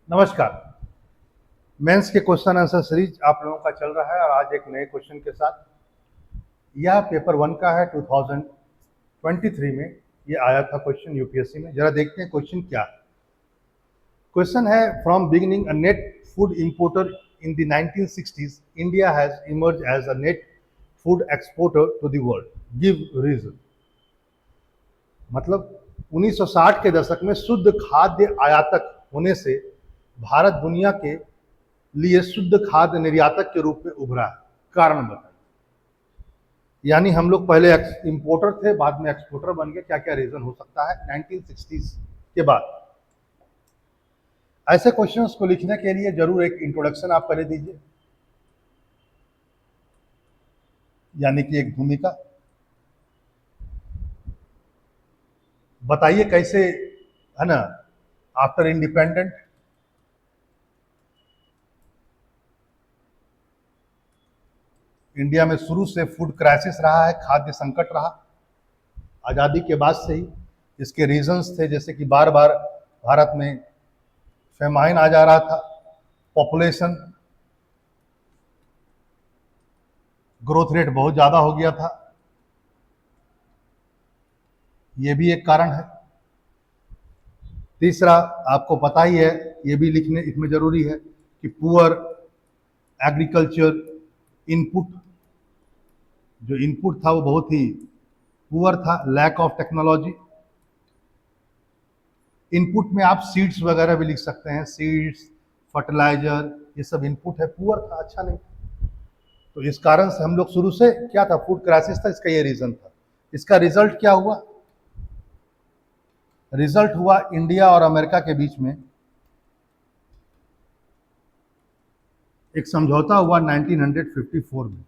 नमस्कार। मेंस के question answer series आप लोगों का चल रहा है और आज एक नए क्वेश्चन के साथ। यह पेपर 1 का है 2023 में ये आया था क्वेश्चन यूपीएससी में। जरा देखते हैं क्वेश्चन क्या है। क्वेश्चन है, from beginning a net food importer in the 1960s India has emerge as a net food exporter to the world, give reason. मतलब 1960 के दशक में शुद्ध खाद्य आयातक होने से भारत दुनिया के लिए शुद्ध खाद्य निर्यातक के रूप में उभरा है। कारण बताइए। यानी हम लोग पहले इंपोर्टर थे, बाद में एक्सपोर्टर बन गए। क्या क्या रीजन हो सकता है 1960s के बाद? ऐसे क्वेश्चंस को लिखने के लिए जरूर एक इंट्रोडक्शन आप पहले दीजिए, यानी कि एक भूमिका बताइए कैसे, है ना, आफ्टर इंडिपेंडेंट इंडिया में शुरू से फूड क्राइसिस रहा है, खाद्य संकट रहा। आज़ादी के बाद से ही इसके रीजंस थे, जैसे कि बार बार भारत में फेमाइन आ जा रहा था, पॉपुलेशन ग्रोथ रेट बहुत ज़्यादा हो गया था, ये भी एक कारण है। तीसरा, आपको पता ही है, ये भी लिखने इसमें जरूरी है कि पुअर एग्रीकल्चर इनपुट, जो इनपुट था वो बहुत ही पुअर था, लैक ऑफ टेक्नोलॉजी। इनपुट में आप सीड्स वगैरह भी लिख सकते हैं, सीड्स, फर्टिलाइजर, ये सब इनपुट है, पुअर था, अच्छा नहीं। तो इस कारण से हम लोग शुरू से क्या था, फूड क्राइसिस था, इसका ये रीजन था। इसका रिजल्ट क्या हुआ? रिजल्ट हुआ इंडिया और अमेरिका के बीच में एक समझौता हुआ 1954 में,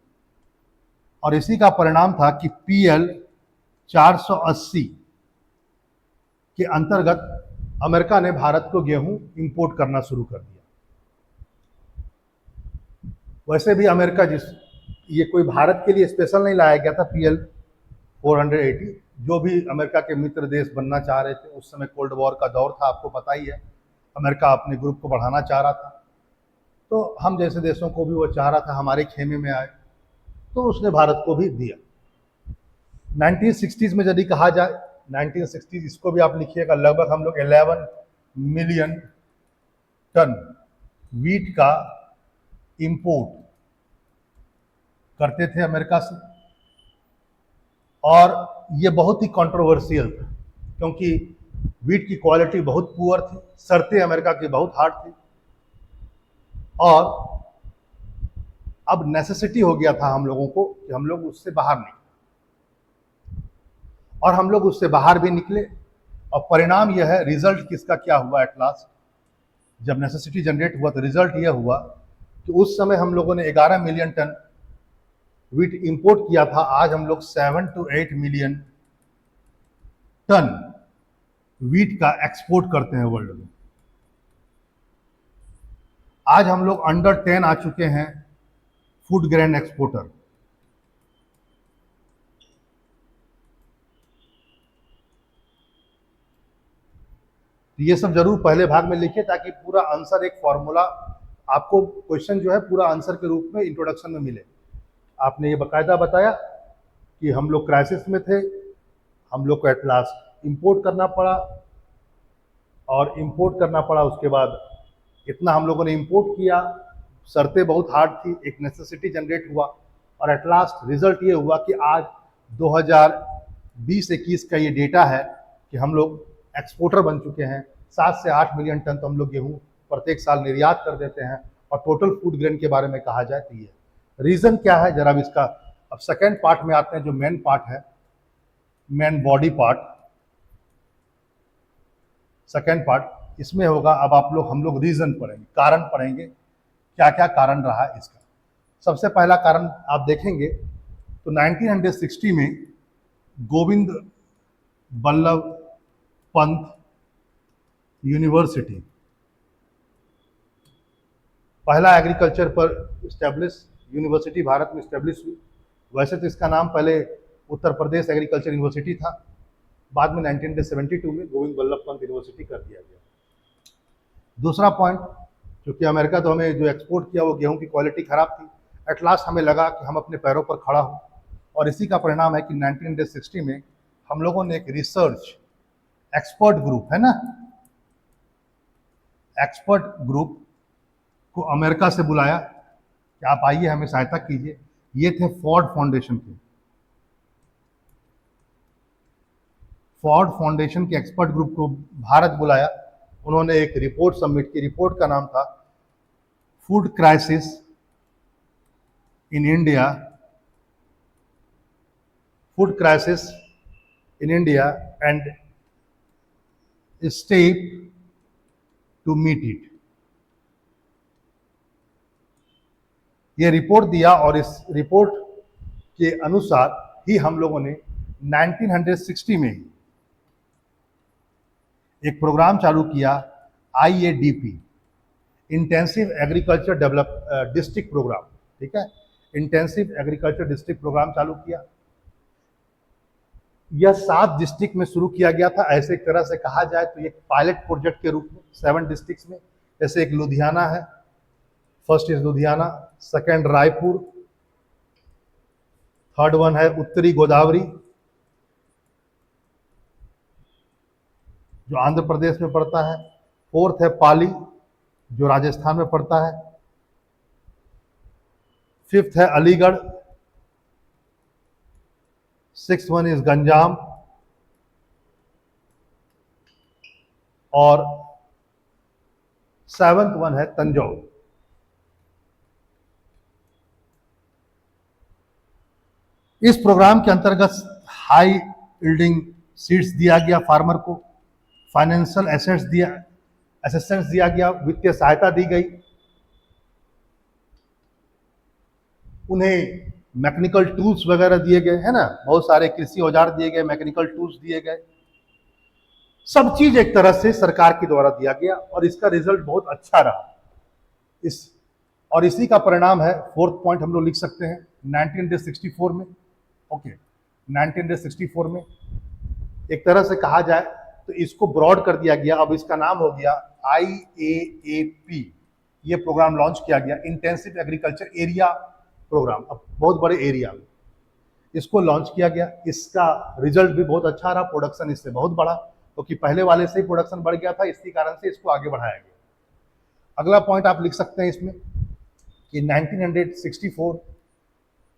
और इसी का परिणाम था कि पीएल 480 के अंतर्गत अमेरिका ने भारत को गेहूं इंपोर्ट करना शुरू कर दिया। वैसे भी अमेरिका ये कोई भारत के लिए स्पेशल नहीं लाया गया था पीएल 480। जो भी अमेरिका के मित्र देश बनना चाह रहे थे, उस समय कोल्ड वॉर का दौर था, आपको पता ही है। अमेरिका अपने ग्रुप को बढ़ाना चाह रहा था, तो हम जैसे देशों को भी वो चाह रहा था हमारे खेमे में आए, तो उसने भारत को भी दिया। 1960s में यदि कहा जाए, 1960s इसको भी आप लिखिएगा, लगभग हम लोग 11 मिलियन टन वीट का इंपोर्ट करते थे अमेरिका से। और ये बहुत ही कंट्रोवर्शियल था, क्योंकि वीट की क्वालिटी बहुत पुअर थी, शर्तें अमेरिका की बहुत हार्ड थी, और अब नेसेसिटी हो गया था हम लोगों को कि हम लोग उससे बाहर निकले, और हम लोग उससे बाहर भी निकले। और परिणाम यह है, रिजल्ट किसका क्या हुआ एट लास्ट, जब नेसेसिटी जनरेट हुआ तो रिजल्ट यह हुआ कि उस समय हम लोगों ने 11 मिलियन टन वीट इंपोर्ट किया था, आज हम लोग 7 to 8 मिलियन टन वीट का एक्सपोर्ट करते हैं वर्ल्ड में। आज हम लोग अंडर 10 आ चुके हैं फूड ग्रेन एक्सपोर्टर। ये सब जरूर पहले भाग में लिखिए, ताकि पूरा आंसर एक फॉर्मूला आपको, क्वेश्चन जो है पूरा आंसर के रूप में इंट्रोडक्शन में मिले। आपने ये बकायदा बताया कि हम लोग क्राइसिस में थे, हम लोग को एट लास्ट इंपोर्ट करना पड़ा, और इंपोर्ट करना पड़ा उसके बाद इतना हम लोगों ने इंपोर्ट किया, शर्तें बहुत हार्ड थी, एक नेसेसिटी जनरेट हुआ, और एट लास्ट रिजल्ट ये हुआ कि आज 2020-21 का ये डेटा है कि हम लोग एक्सपोर्टर बन चुके हैं। 7 से 8 मिलियन टन तो हम लोग गेहूँ प्रत्येक साल निर्यात कर देते हैं। और टोटल फूड ग्रेन के बारे में कहा जाए तो ये रीज़न क्या है, जरा अब इसका, अब सेकेंड पार्ट में आते हैं, जो मेन पार्ट है, main body part, second part इसमें होगा। अब आप लोग, हम लोग रीजन पढ़ेंगे, कारण पढ़ेंगे, क्या क्या कारण रहा इसका। सबसे पहला कारण आप देखेंगे तो 1960 में गोविंद बल्लभ पंत यूनिवर्सिटी पहला एग्रीकल्चर पर स्टैब्लिश यूनिवर्सिटी भारत में स्टैब्लिश हुई। वैसे तो इसका नाम पहले उत्तर प्रदेश एग्रीकल्चर यूनिवर्सिटी था, बाद में 1972 में गोविंद बल्लभ पंत यूनिवर्सिटी कर दिया गया। दूसरा पॉइंट, क्योंकि अमेरिका तो हमें जो एक्सपोर्ट किया वो गेहूं की क्वालिटी खराब थी, एट लास्ट हमें लगा कि हम अपने पैरों पर खड़ा हो, और इसी का परिणाम है कि 1960 में हम लोगों ने एक रिसर्च एक्सपर्ट ग्रुप है ना, एक्सपर्ट ग्रुप को अमेरिका से बुलाया कि आप आइए हमें सहायता कीजिए। ये थे फोर्ड फाउंडेशन के, फोर्ड फाउंडेशन के एक्सपर्ट ग्रुप को भारत बुलाया। उन्होंने एक रिपोर्ट सबमिट की, रिपोर्ट का नाम था food crisis in India, food crisis in India and step to meet it. ये रिपोर्ट दिया, और इस रिपोर्ट के अनुसार ही हम लोगों ने 1960 में ही एक प्रोग्राम चालू किया, IADP, intensive agriculture develop district programme, ठीक है, इंटेंसिव एग्रीकल्चर डिस्ट्रिक्ट प्रोग्राम चालू किया। यह 7 डिस्ट्रिक्ट में शुरू किया गया था। ऐसे एक तरह से कहा जाए तो ये पायलट प्रोजेक्ट के रूप में 7 डिस्ट्रिक्ट्स में, जैसे एक लुधियाना है, first is Ludhiana, second Raipur, third one है उत्तरी गोदावरी जो आंध्र प्रदेश में पड़ता है, फोर्थ है पाली जो राजस्थान में पड़ता है, फिफ्थ है Aligarh, sixth one is Ganjam, और सेवंथ वन है तंजौर। इस प्रोग्राम के अंतर्गत हाई यील्डिंग सीड्स दिया गया फार्मर को, फाइनेंशियल असिस्टेंस दिया गया, वित्तीय सहायता दी गई, उन्हें मैकेनिकल टूल्स वगैरह दिए गए, है ना, बहुत सारे कृषि औजार दिए गए, मैकेनिकल टूल्स दिए गए, सब चीज एक तरह से सरकार के द्वारा दिया गया, और इसका रिजल्ट बहुत अच्छा रहा। और इसी का परिणाम है, फोर्थ पॉइंट हम लोग लिख सकते हैं, 1964 में, ओके, 1964 में एक तरह से कहा जाए तो इसको ब्रॉड कर दिया गया, अब इसका नाम हो गया IAAP। ये प्रोग्राम लॉन्च किया गया, इंटेंसिव एग्रीकल्चर एरिया प्रोग्राम, अब बहुत बड़े एरिया में इसको लॉन्च किया गया। इसका रिजल्ट भी बहुत अच्छा रहा, प्रोडक्शन इससे बहुत बढ़ा, क्योंकि पहले वाले से ही प्रोडक्शन बढ़ गया था, इसी कारण से इसको आगे बढ़ाया गया। अगला पॉइंट आप लिख सकते हैं इसमें कि 1964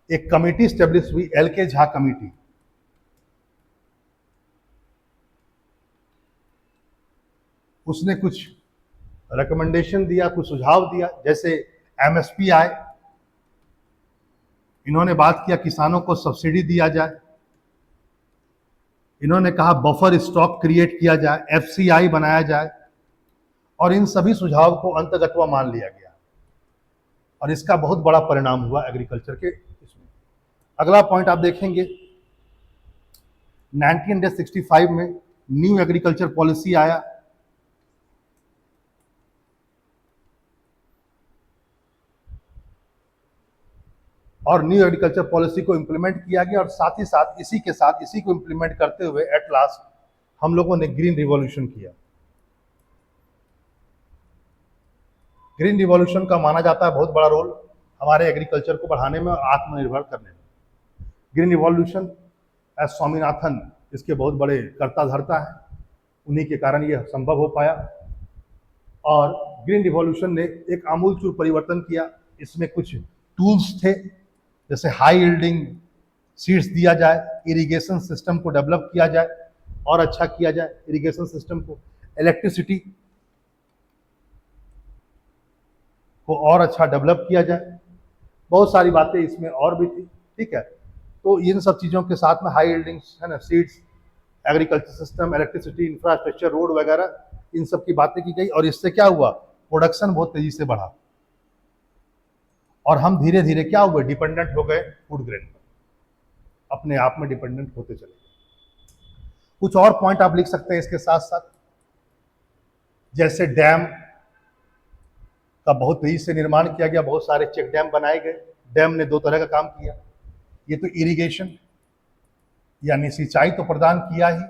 एक कमेटी स्टेब्लिश हुई, LK झा कमेटी। उसने कुछ रिकमेंडेशन दिया, कुछ सुझाव दिया, जैसे MSP आए, इन्होंने बात किया किसानों को सब्सिडी दिया जाए, इन्होंने कहा बफर स्टॉक क्रिएट किया जाए, FCI बनाया जाए, और इन सभी सुझाव को अंतगत्वा मान लिया गया, और इसका बहुत बड़ा परिणाम हुआ एग्रीकल्चर के इसमें। अगला पॉइंट आप देखेंगे, 1965 में न्यू एग्रीकल्चर पॉलिसी आया, और न्यू एग्रीकल्चर पॉलिसी को इंप्लीमेंट किया गया, और साथ ही साथ इसी को इंप्लीमेंट करते हुए एट लास्ट हम लोगों ने ग्रीन रिवॉल्यूशन किया। ग्रीन रिवॉल्यूशन का माना जाता है बहुत बड़ा रोल हमारे एग्रीकल्चर को बढ़ाने में और आत्मनिर्भर करने में। ग्रीन रिवॉल्यूशन एस स्वामीनाथन इसके बहुत बड़े कर्ता धर्ता है, उन्हीं के कारण यह संभव हो पाया। और ग्रीन रिवॉल्यूशन ने एक आमूलचूल परिवर्तन किया। इसमें कुछ टूल्स थे, जैसे हाई यील्डिंग सीड्स दिया जाए, इरिगेशन सिस्टम को डेवलप किया जाए और अच्छा किया जाए, इरिगेशन सिस्टम को, इलेक्ट्रिसिटी को और अच्छा डेवलप किया जाए, बहुत सारी बातें इसमें और भी थी, ठीक है। तो इन सब चीज़ों के साथ में हाई यील्डिंग है ना, seeds, agriculture system, electricity, infrastructure, road वगैरह, इन सब की बातें की गई, और इससे क्या हुआ, प्रोडक्शन बहुत तेजी से बढ़ा, और हम धीरे धीरे क्या हुए, डिपेंडेंट हो गए फूड ग्रेन पर, अपने आप में डिपेंडेंट होते चले गए। कुछ और पॉइंट आप लिख सकते हैं इसके साथ साथ, जैसे डैम का बहुत तेजी से निर्माण किया गया, बहुत सारे चेक डैम बनाए गए। डैम ने 2 तरह का काम किया, ये तो इरिगेशन यानी सिंचाई तो प्रदान किया ही,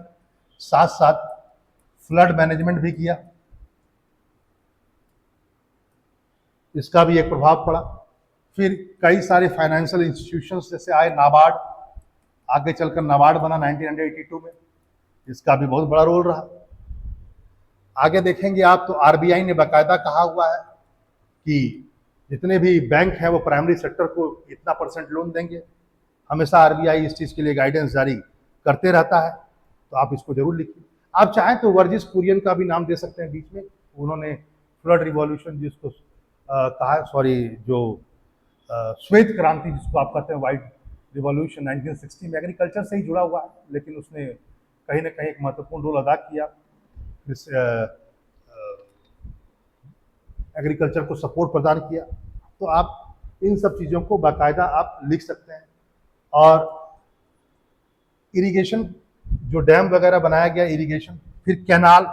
साथ साथ फ्लड मैनेजमेंट भी किया। इसका भी एक प्रभाव पड़ा। फिर कई सारे फाइनेंशियल इंस्टीट्यूशंस जैसे आए, नाबार्ड, आगे चलकर नाबार्ड बना 1982 में, इसका भी बहुत बड़ा रोल रहा। आगे देखेंगे आप तो आरबीआई ने बाकायदा कहा हुआ है कि जितने भी बैंक हैं वो प्राइमरी सेक्टर को इतना % लोन देंगे। हमेशा आरबीआई इस चीज़ के लिए गाइडेंस जारी करते रहता है, तो आप इसको जरूर लिखिए। आप चाहें तो वर्जिस कुरियन का भी नाम दे सकते हैं बीच में, उन्होंने फ्लड रिवॉल्यूशन जिसको कहा है, सॉरी, जो श्वेत क्रांति जिसको आप कहते हैं, वाइट रिवॉल्यूशन 1960 में, एग्रीकल्चर से ही जुड़ा हुआ है, लेकिन उसने कहीं ना कहीं एक महत्वपूर्ण रोल अदा किया इस एग्रीकल्चर को सपोर्ट प्रदान किया। तो आप इन सब चीज़ों को बाकायदा आप लिख सकते हैं। और इरिगेशन, जो डैम वगैरह बनाया गया, इरिगेशन, फिर कैनाल,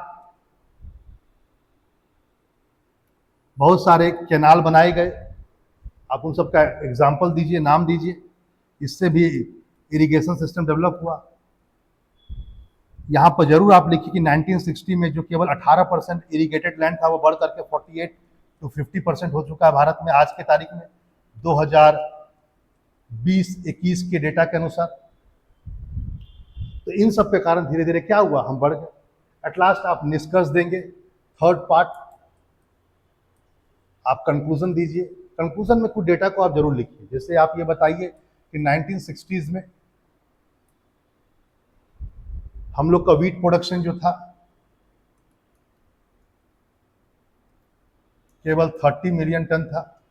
बहुत सारे कैनाल बनाए गए, आप उन सब का एग्जाम्पल दीजिए, नाम दीजिए, इससे भी इरिगेशन सिस्टम डेवलप हुआ। यहाँ पर जरूर आप लिखिए कि 1960 में जो केवल 18% इरिगेटेड लैंड था वो बढ़ करके 48 to 50% हो चुका है भारत में आज के तारीख में 2020-21 के डेटा के अनुसार। तो इन सब के कारण धीरे धीरे क्या हुआ, हम बढ़ गए। एट लास्ट आप निष्कर्ष देंगे, थर्ड पार्ट आप कंक्लूजन दीजिए। कंक्लूजन में कुछ डेटा को आप जरूर लिखिए, जैसे आप ये बताइए कि 1960s में हम लोग का वीट प्रोडक्शन जो था केवल 30 मिलियन टन था,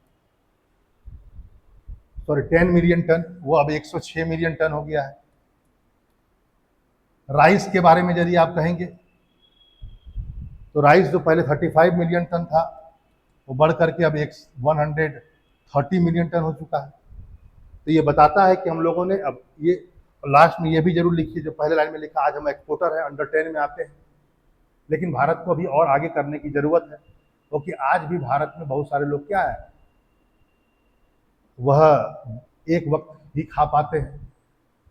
सॉरी 10 मिलियन टन, वो अब 106 मिलियन टन हो गया है। राइस के बारे में यदि आप कहेंगे तो राइस जो पहले 35 मिलियन टन था वो बढ़ करके अब 130 मिलियन टन हो चुका है। तो ये बताता है कि हम लोगों ने अब ये, लास्ट में ये भी जरूर लिखिए जो पहले लाइन में लिखा, आज हम एक्सपोर्टर हैं, अंडर 10 में आते हैं, लेकिन भारत को अभी और आगे करने की जरूरत है, क्योंकि आज भी भारत में बहुत सारे लोग क्या है, वह एक वक्त ही खा पाते हैं।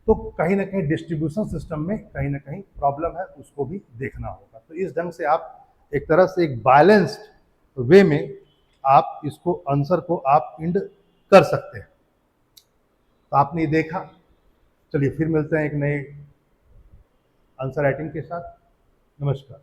तो कहीं ना कहीं डिस्ट्रीब्यूशन सिस्टम में कहीं ना कहीं प्रॉब्लम है, उसको भी देखना होगा। तो इस ढंग से आप एक तरह से एक बैलेंस्ड वे में आप इसको आंसर को आप इंड कर सकते हैं। तो आपने ये देखा। चलिए फिर मिलते हैं एक नए आंसर राइटिंग के साथ। नमस्कार।